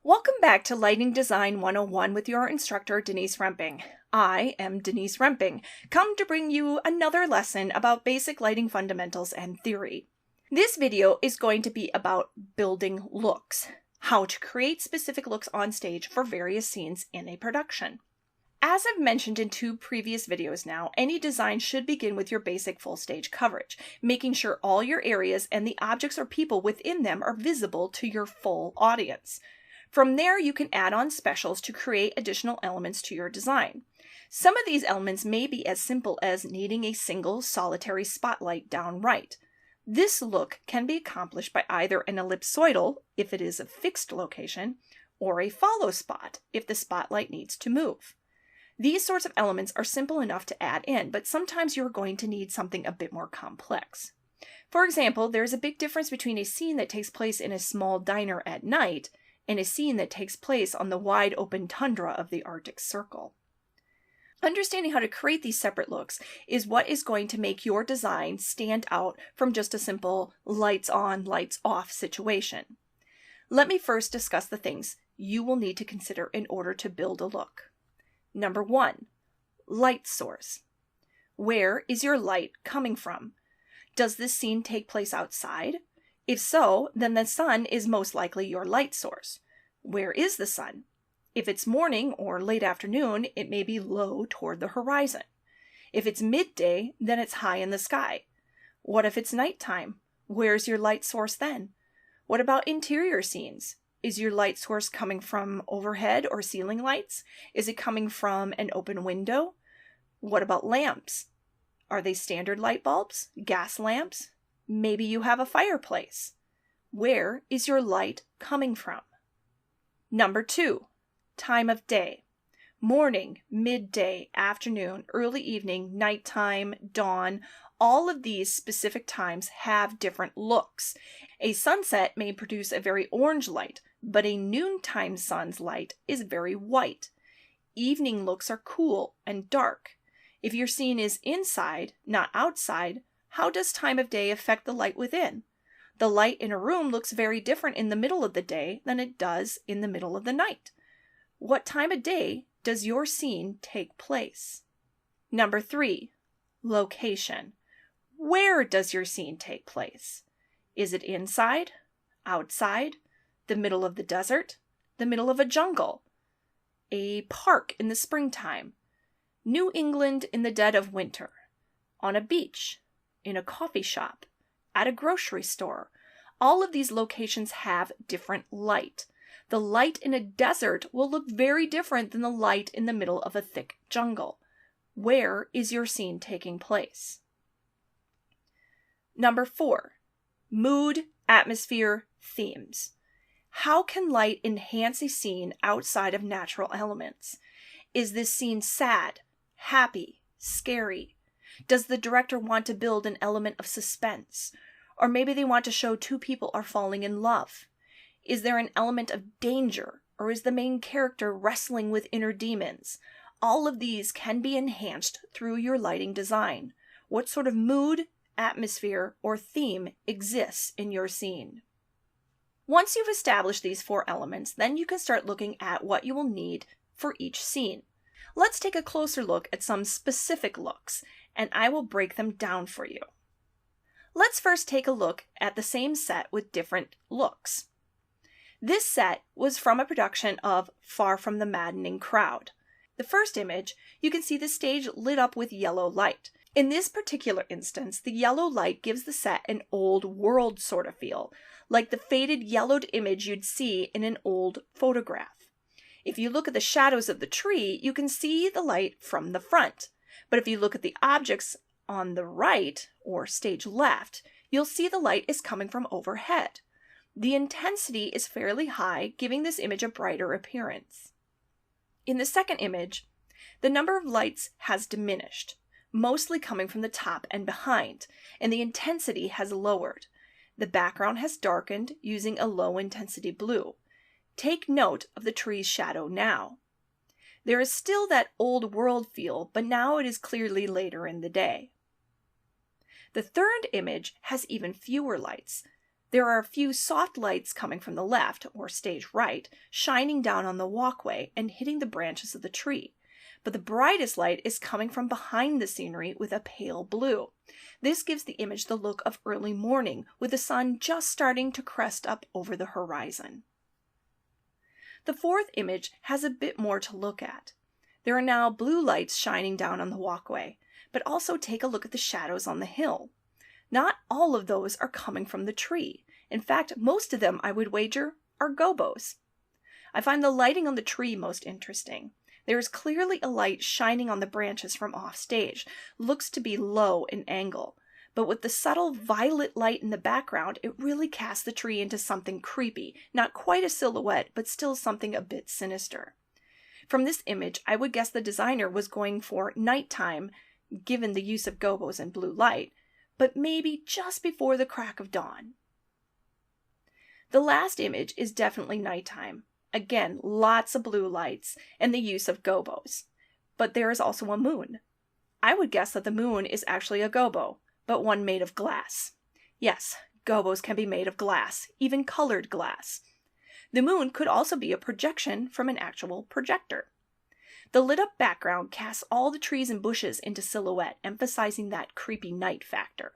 Welcome back to Lighting Design 101 with your instructor, Denise Remping. I am Denise Remping, come to bring you another lesson about basic lighting fundamentals and theory. This video is going to be about building looks, how to create specific looks on stage for various scenes in a production. As I've mentioned in two previous videos now, any design should begin with your basic full stage coverage, making sure all your areas and the objects or people within them are visible to your full audience. From there, you can add on specials to create additional elements to your design. Some of these elements may be as simple as needing a single solitary spotlight down right. This look can be accomplished by either an ellipsoidal, if it is a fixed location, or a follow spot, if the spotlight needs to move. These sorts of elements are simple enough to add in, but sometimes you're going to need something a bit more complex. For example, there's a big difference between a scene that takes place in a small diner at night and a scene that takes place on the wide open tundra of the Arctic Circle. Understanding how to create these separate looks is what is going to make your design stand out from just a simple lights on, lights off situation. Let me first discuss the things you will need to consider in order to build a look. Number 1, light source. Where is your light coming from? Does this scene take place outside? If so, then the sun is most likely your light source. Where is the sun? If it's morning or late afternoon, it may be low toward the horizon. If it's midday, then it's high in the sky. What if it's nighttime? Where's your light source then? What about interior scenes? Is your light source coming from overhead or ceiling lights? Is it coming from an open window? What about lamps? Are they standard light bulbs? Gas lamps? Maybe you have a fireplace. Where is your light coming from? Number 2, time of day. Morning, midday, afternoon, early evening, nighttime, dawn. All of these specific times have different looks. A sunset may produce a very orange light, but a noontime sun's light is very white. Evening looks are cool and dark. If your scene is inside, not outside, how does time of day affect the light within? The light in a room looks very different in the middle of the day than it does in the middle of the night. What time of day does your scene take place? Number 3, location. Where does your scene take place? Is it inside, outside, the middle of the desert, the middle of a jungle, a park in the springtime, New England in the dead of winter, on a beach, in a coffee shop, at a grocery store? All of these locations have different light. The light in a desert will look very different than the light in the middle of a thick jungle. Where is your scene taking place? Number 4, mood, atmosphere, themes. How can light enhance a scene outside of natural elements? Is this scene sad, happy, scary? Does the director want to build an element of suspense? Or maybe they want to show two people are falling in love. Is there an element of danger? Or is the main character wrestling with inner demons? All of these can be enhanced through your lighting design. What sort of mood, atmosphere, or theme exists in your scene? Once you've established these 4 elements, then you can start looking at what you will need for each scene. Let's take a closer look at some specific looks, and I will break them down for you. Let's first take a look at the same set with different looks. This set was from a production of Far from the Maddening Crowd. The first image, you can see the stage lit up with yellow light. In this particular instance, the yellow light gives the set an old world sort of feel, like the faded yellowed image you'd see in an old photograph. If you look at the shadows of the tree, you can see the light from the front. But if you look at the objects on the right, or stage left, you'll see the light is coming from overhead. The intensity is fairly high, giving this image a brighter appearance. In the second image, the number of lights has diminished, mostly coming from the top and behind, and the intensity has lowered. The background has darkened using a low-intensity blue. Take note of the tree's shadow now. There is still that old world feel, but now it is clearly later in the day. The third image has even fewer lights. There are a few soft lights coming from the left, or stage right, shining down on the walkway and hitting the branches of the tree. But the brightest light is coming from behind the scenery with a pale blue. This gives the image the look of early morning, with the sun just starting to crest up over the horizon. The fourth image has a bit more to look at. There are now blue lights shining down on the walkway, but also take a look at the shadows on the hill. Not all of those are coming from the tree. In fact, most of them, I would wager, are gobos. I find the lighting on the tree most interesting. There is clearly a light shining on the branches from offstage, looks to be low in angle, but with the subtle violet light in the background, it really casts the tree into something creepy, not quite a silhouette, but still something a bit sinister. From this image, I would guess the designer was going for nighttime, given the use of gobos and blue light, but maybe just before the crack of dawn. The last image is definitely nighttime. Again, lots of blue lights and the use of gobos. But there is also a moon. I would guess that the moon is actually a gobo, but one made of glass. Yes, gobos can be made of glass, even colored glass. The moon could also be a projection from an actual projector. The lit-up background casts all the trees and bushes into silhouette, emphasizing that creepy night factor.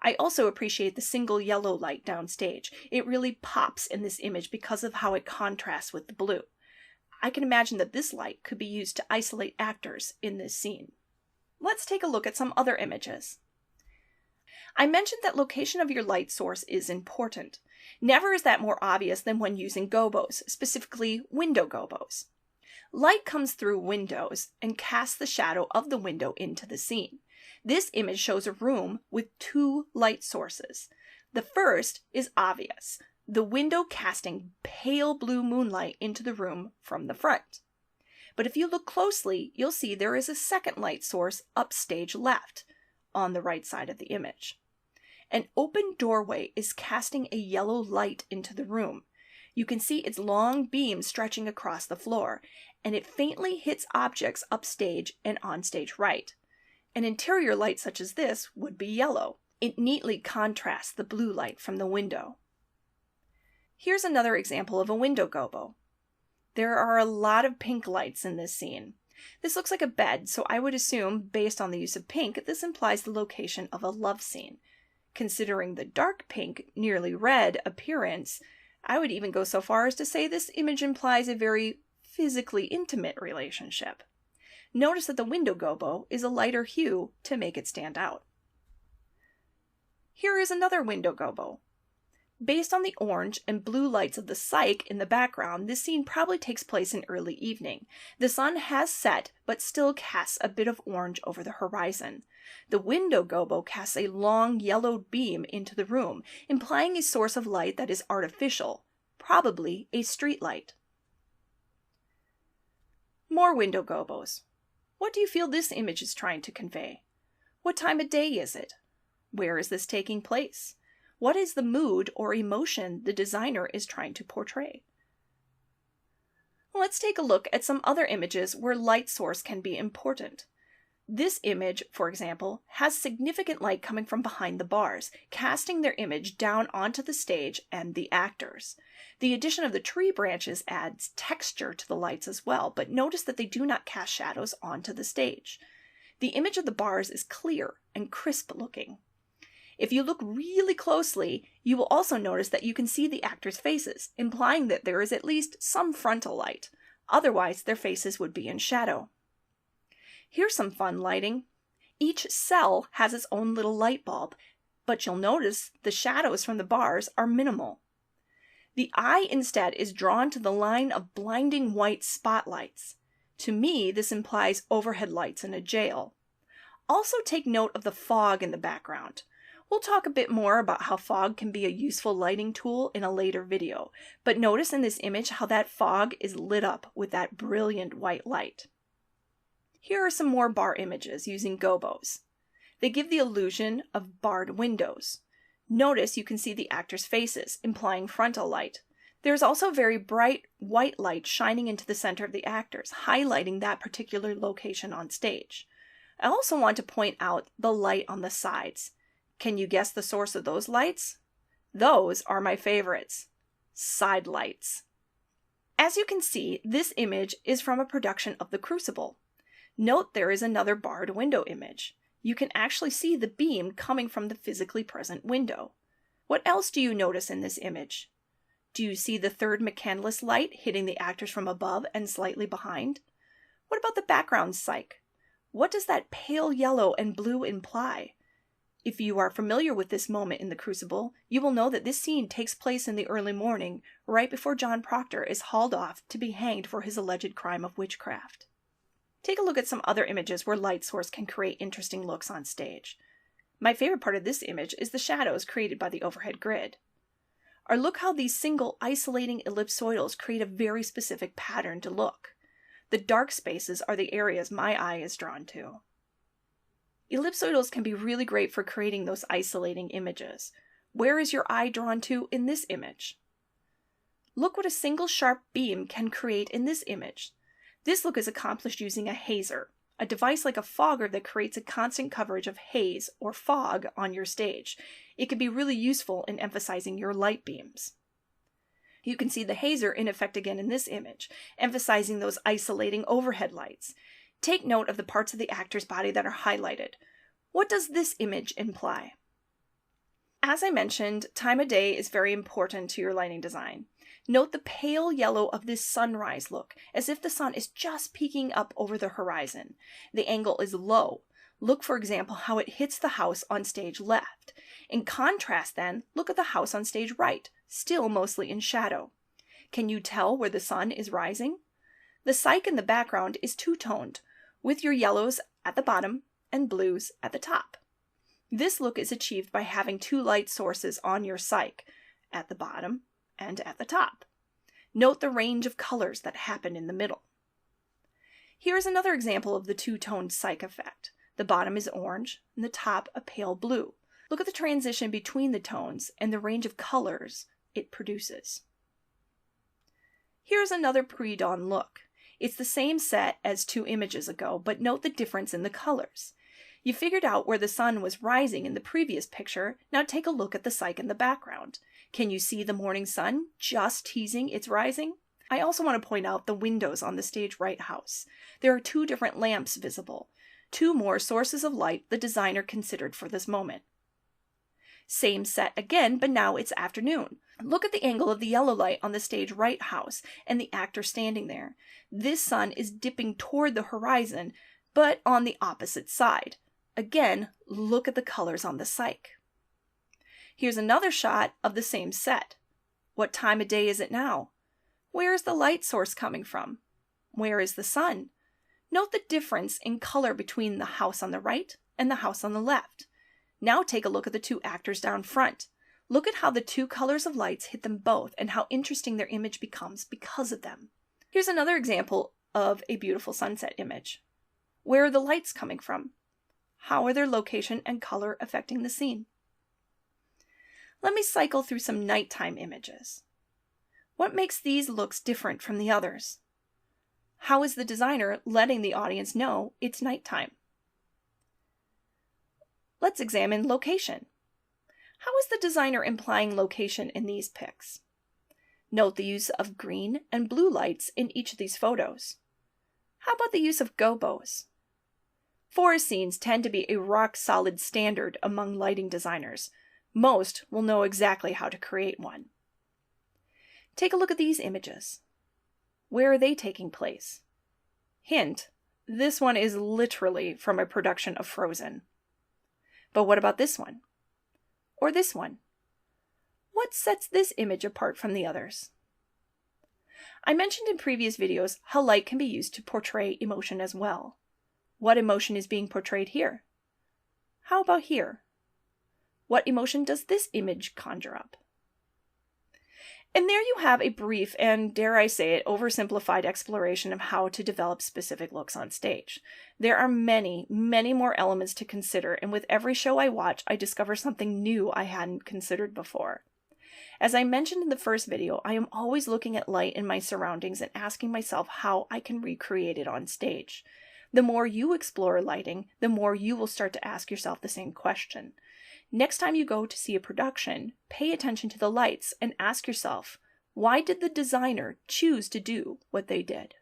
I also appreciate the single yellow light downstage. It really pops in this image because of how it contrasts with the blue. I can imagine that this light could be used to isolate actors in this scene. Let's take a look at some other images. I mentioned that location of your light source is important. Never is that more obvious than when using gobos, specifically window gobos. Light comes through windows and casts the shadow of the window into the scene. This image shows a room with two light sources. The first is obvious, the window casting pale blue moonlight into the room from the front. But if you look closely, you'll see there is a second light source upstage left, on the right side of the image. An open doorway is casting a yellow light into the room. You can see its long beam stretching across the floor, and it faintly hits objects upstage and onstage right. An interior light such as this would be yellow. It neatly contrasts the blue light from the window. Here's another example of a window gobo. There are a lot of pink lights in this scene. This looks like a bed, so I would assume, based on the use of pink, this implies the location of a love scene. Considering the dark pink, nearly red appearance, I would even go so far as to say this image implies a very physically intimate relationship. Notice that the window gobo is a lighter hue to make it stand out. Here is another window gobo. Based on the orange and blue lights of the cyc in the background, this scene probably takes place in early evening. The sun has set, but still casts a bit of orange over the horizon. The window gobo casts a long yellowed beam into the room, implying a source of light that is artificial, probably a street light. More window gobos. What do you feel this image is trying to convey? What time of day is it? Where is this taking place? What is the mood or emotion the designer is trying to portray? Let's take a look at some other images where light source can be important. This image, for example, has significant light coming from behind the bars, casting their image down onto the stage and the actors. The addition of the tree branches adds texture to the lights as well, but notice that they do not cast shadows onto the stage. The image of the bars is clear and crisp looking. If you look really closely, you will also notice that you can see the actors' faces, implying that there is at least some frontal light. Otherwise, their faces would be in shadow. Here's some fun lighting. Each cell has its own little light bulb, but you'll notice the shadows from the bars are minimal. The eye instead is drawn to the line of blinding white spotlights. To me, this implies overhead lights in a jail. Also take note of the fog in the background. We'll talk a bit more about how fog can be a useful lighting tool in a later video, but notice in this image how that fog is lit up with that brilliant white light. Here are some more bar images using gobos. They give the illusion of barred windows. Notice you can see the actors' faces, implying frontal light. There's also very bright white light shining into the center of the actors, highlighting that particular location on stage. I also want to point out the light on the sides. Can you guess the source of those lights? Those are my favorites. Side lights. As you can see, this image is from a production of The Crucible. Note there is another barred window image. You can actually see the beam coming from the physically present window. What else do you notice in this image? Do you see the third McCandless light hitting the actors from above and slightly behind? What about the background cyc? What does that pale yellow and blue imply? If you are familiar with this moment in The Crucible, you will know that this scene takes place in the early morning, right before John Proctor is hauled off to be hanged for his alleged crime of witchcraft. Take a look at some other images where light source can create interesting looks on stage. My favorite part of this image is the shadows created by the overhead grid. Or look how these single isolating ellipsoidals create a very specific pattern to look. The dark spaces are the areas my eye is drawn to. Ellipsoidals can be really great for creating those isolating images. Where is your eye drawn to in this image? Look what a single sharp beam can create in this image. This look is accomplished using a hazer, a device like a fogger that creates a constant coverage of haze or fog on your stage. It can be really useful in emphasizing your light beams. You can see the hazer in effect again in this image, emphasizing those isolating overhead lights. Take note of the parts of the actor's body that are highlighted. What does this image imply? As I mentioned, time of day is very important to your lighting design. Note the pale yellow of this sunrise look, as if the sun is just peeking up over the horizon. The angle is low. Look, for example, how it hits the house on stage left. In contrast, then, look at the house on stage right, still mostly in shadow. Can you tell where the sun is rising? The cyc in the background is two-toned, with your yellows at the bottom and blues at the top. This look is achieved by having two light sources on your cyc, at the bottom and at the top. Note the range of colors that happen in the middle. Here's another example of the two-toned cyc effect. The bottom is orange and the top a pale blue. Look at the transition between the tones and the range of colors it produces. Here's another pre-dawn look. It's the same set as 2 images ago, but note the difference in the colors. You figured out where the sun was rising in the previous picture. Now take a look at the cyc in the background. Can you see the morning sun just teasing its rising? I also want to point out the windows on the stage right house. There are 2 different lamps visible, 2 more sources of light the designer considered for this moment. Same set again, but now it's afternoon. Look at the angle of the yellow light on the stage right house and the actor standing there. This sun is dipping toward the horizon, but on the opposite side. Again, look at the colors on the cyc. Here's another shot of the same set. What time of day is it now? Where is the light source coming from? Where is the sun? Note the difference in color between the house on the right and the house on the left. Now take a look at the 2 actors down front. Look at how the 2 colors of lights hit them both and how interesting their image becomes because of them. Here's another example of a beautiful sunset image. Where are the lights coming from? How are their location and color affecting the scene? Let me cycle through some nighttime images. What makes these looks different from the others? How is the designer letting the audience know it's nighttime? Let's examine location. How is the designer implying location in these pics? Note the use of green and blue lights in each of these photos. How about the use of gobos? Forest scenes tend to be a rock-solid standard among lighting designers. Most will know exactly how to create one. Take a look at these images. Where are they taking place? Hint, this one is literally from a production of Frozen. But what about this one? Or this one? What sets this image apart from the others? I mentioned in previous videos how light can be used to portray emotion as well. What emotion is being portrayed here? How about here? What emotion does this image conjure up? And there you have a brief and, dare I say it, oversimplified exploration of how to develop specific looks on stage. There are many, many more elements to consider, and with every show I watch, I discover something new I hadn't considered before. As I mentioned in the first video, I am always looking at light in my surroundings and asking myself how I can recreate it on stage. The more you explore lighting, the more you will start to ask yourself the same question. Next time you go to see a production, pay attention to the lights and ask yourself, why did the designer choose to do what they did?